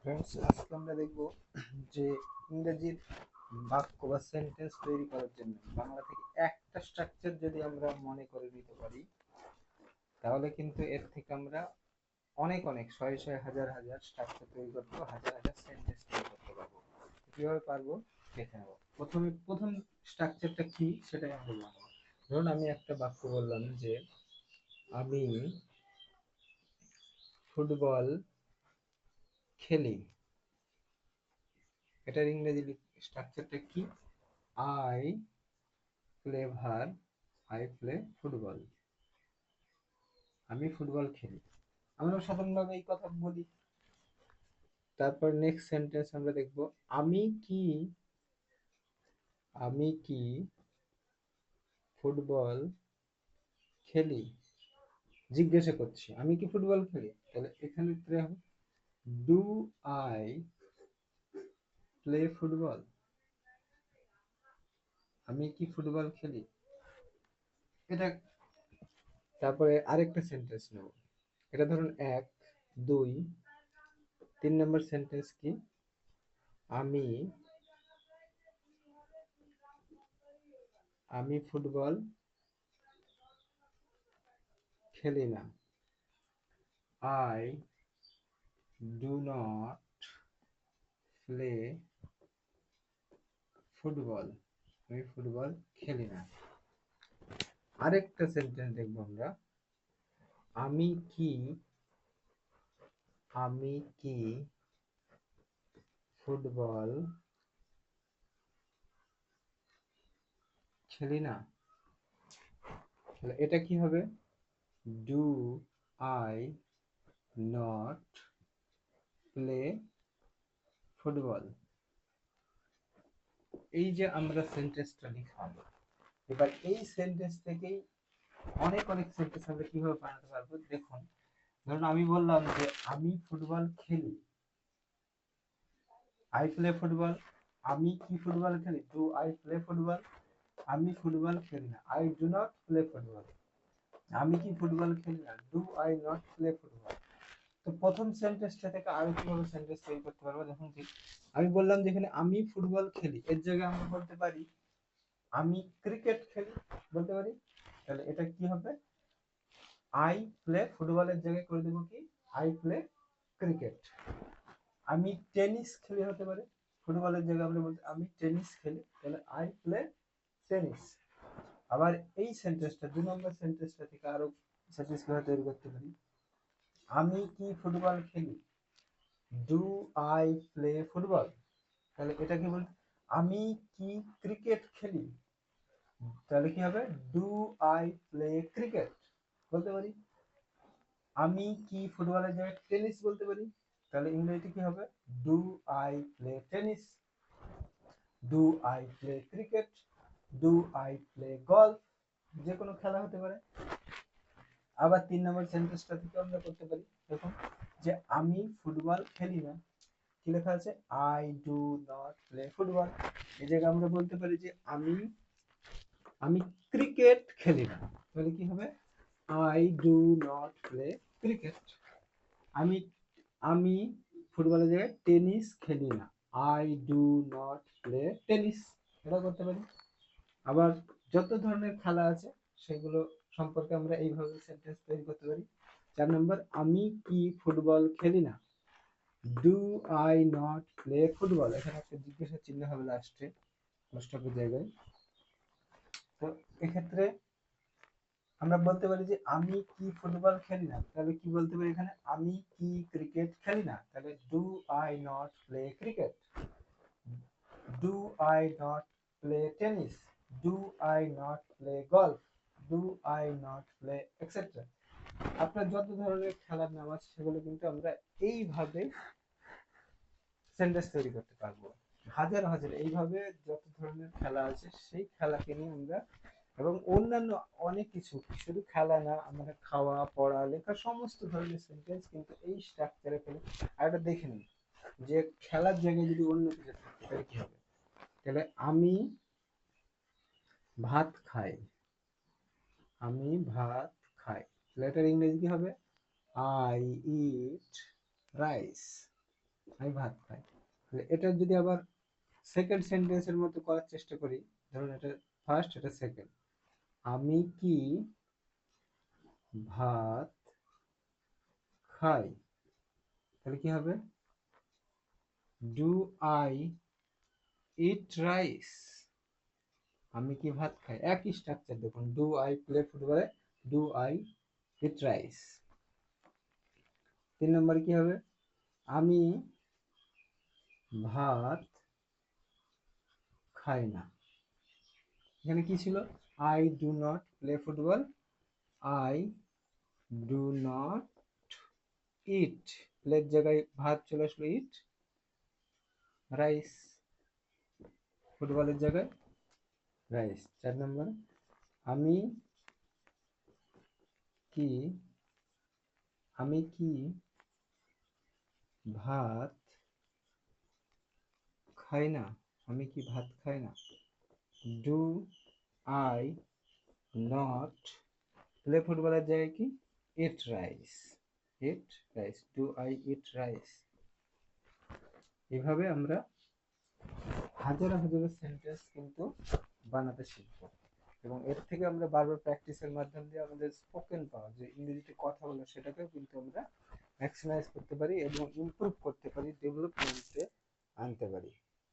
Friends, আজকে আমরা দেখব যে ইংরেজির বাক্য বা সেন্টেন্স তৈরি করার জন্য বাংলা থেকে একটা স্ট্রাকচার যদি আমরা মনে করে নিতে পারি, তাহলে কিন্তু এর থেকে আমরা অনেক অনেক শয়ে শয়ে হাজার হাজার স্ট্রাকচার তৈরি করতে পারবো, হাজার হাজার সেন্টেন্স তৈরি করতে পারবো। কিভাবে পারবো দেখে নেবো। প্রথম স্ট্রাকচারটা কি সেটাই আমরা জানবো। ধরুন আমি একটা বাক্য বললাম যে আমি ফুটবল খেলি। এটার ইংরেজি স্ট্রাকচারটা কি? I play verb, I play football. আমি ফুটবল খেলি। আমরা সাধারণভাবে এই কথা বলি। তারপর নেক্সট সেন্টেন্স আমরা দেখব, আমি কি আমি কি ফুটবল খেলি। জিজ্ঞাসা করছি আমি কি ফুটবল খেলি, তাহলে এখানে হবে ডু আই প্লে ফুটবল। আমি কি ফুটবল খেলি, এটা। তারপরে আরেকটা সেন্টেন্স নেব। এটা ধরুন 1 2 3 নম্বর সেন্টেন্স কি? আমি আমি ফুটবল খেলি না। I do not play football. আমি ফুটবল খেলি না। আরেকটা সেন্টেন্স দেখবো আমরা, আমি কি আমি কি ফুটবল খেলি না। তাহলে এটা কি হবে? Do I not play football. এই যে আমরা সেন্টেন্সটা লিখলাম, এবার এই সেন্টেন্স থেকেই অনেক অনেক সেন্টেন্স আমরা কিভাবে বানাতে পারবো দেখুন। ধরুন আমি বললাম যে আমি ফুটবল খেলি, আই প্লে ফুটবল। আমি কি ফুটবল খেলি, ডু আই প্লে ফুটবল। আমি ফুটবল খেলি না, I do not play football. আমি কি ফুটবল খেলি না, do I not play football. তো প্রথম সেন্টেন্সটা থেকে আরো কিভাবে সেন্টেন্স তৈরি করতে পারবো দেখুন। ঠিক আমি বললাম যেখানে আমি ফুটবল খেলি, এর জায়গায় আমরা বলতে পারি আমি ক্রিকেট খেলি, বলতে পারি। তাহলে এটা কি হবে? আই প্লে ফুটবলের জায়গায় করে দেবো কি, আই প্লে ক্রিকেট। আমি টেনিস খেলি হতে পারে, ফুটবলের জায়গায় আমরা বলতে আমি টেনিস খেলি, তাহলে আই প্লে টেনিস। আবার এই সেন্টেন্সটা 2 নম্বর সেন্টেন্সটা থেকে আরো সেন্টেন্স কিভাবে তৈরি করতে পারি, আমি কি ফুটবল খেলি, ডু আই প্লে ফুটবল। তাহলে এটা কি বল, আমি কি ক্রিকেট খেলি, তাহলে কি হবে, ডু আই প্লে ক্রিকেট, বলতে পারি। আমি কি ফুটবলের জায়গায় টেনিস বলতে পারি, তাহলে ইংরেজিতে কি হবে, do I play tennis, do I play cricket, do I play golf. যে কোনো খেলা হতে পারে। আবার 3 নম্বর সেন্টেন্সটা থেকে আমরা করতে পারি দেখুন, যে আমি ফুটবল খেলি না। কি লেখা আছে, I do not play football. এই জায়গায় আমরা বলতে পারি যে আমি আমি ক্রিকেট খেলি না, তাহলে কি হবে, I do not play cricket. আমি আমি ফুটবলের জায়গায় টেনিস খেলি না, I do not play tennis. এটা করতে পারি। আবার যত ধরনের খেলা আছে সেগুলো সম্পর্কে আমরা এইভাবে সেন্টেন্স তৈরি করতে পারি। 4 নম্বর, আমি কি ফুটবল খেলি না, do I not play football. এখানে একটা জিজ্ঞাসা চিহ্ন হবে লাস্টে, প্রশ্নকের জায়গায়। তো এক্ষেত্রে আমরা বলতে পারি যে আমি কি ফুটবল খেলি না, তাহলে কি বলতে পারি এখানে, আমি কি ক্রিকেট খেলি না, তাহলে do I not play cricket, do I not play tennis, do I not play golf, do I not play etcetera. আপনার যত ধরনের খেলার নাম আছে সেগুলো কিন্তু আমরা এইভাবে সেন্টেন্স তৈরি করতে পারবো। হাজার হাজার এইভাবে যত ধরনের খেলা আছে সেই খেলাকে নিয়ে আমরা, এবং অন্যান্য অনেক কিছু, শুধু খেলা না, আমরা খাওয়া পড়া লেখা সমস্ত ধরনের সেন্টেন্স কিন্তু এই স্ট্রাকচারে ফেলে। আর এটা দেখে নিন যে খেলার জায়গায় যদি অন্য কিছু থাকে তাহলে কি হবে। তাহলে আমি ভাত খাই, আমি ভাত খাই, তাহলে এটার ইংরেজি কি হবে, আই ইট রাইস। আমি ভাত খাই। তাহলে এটা যদি আবার সেকেন্ড সেন্টেন্সের মতো করার চেষ্টা করি, ধরুন এটা ফার্স্ট, এটা সেকেন্ড। আমি কি ভাত খাই? তাহলে কি হবে? Do I eat rice? আমি কি ভাত খাই? একই স্ট্রাকচার দেখুন, ডু আই প্লে ফুটবলে ডু আই ইট রাইস। 3 নম্বরে কি হবে? আমি ভাত খাই না। এখানে কি ছিল? I do not play football, I do not it, প্লের জায়গায় ভাত চলে আসলো, ইট রাইস, ফুটবলের জায়গায় রাইস। 4 নম্বর, আমি কি আমি কি ভাত খাই না? আমি কি ভাত খাই না? ডু আই নট প্লে ফুটবলের জায়গায় কি? Eat rice, eat rice, do I eat rice. এভাবে আমরা হাজার হাজার সেন্টেন্স কিন্তু বানাতে শিখব, এবং এর থেকে আমরা বারবার প্র্যাকটিসের মাধ্যম দিয়ে আমাদের স্পোকেন পাওয়ার, যে ইংরেজিতে কথা বলা, সেটাকেও কিন্তু আমরা ম্যাক্সিমাইজ করতে পারি এবং ইমপ্রুভ করতে পারি, ডেভেলপমেন্টে আনতে পারি।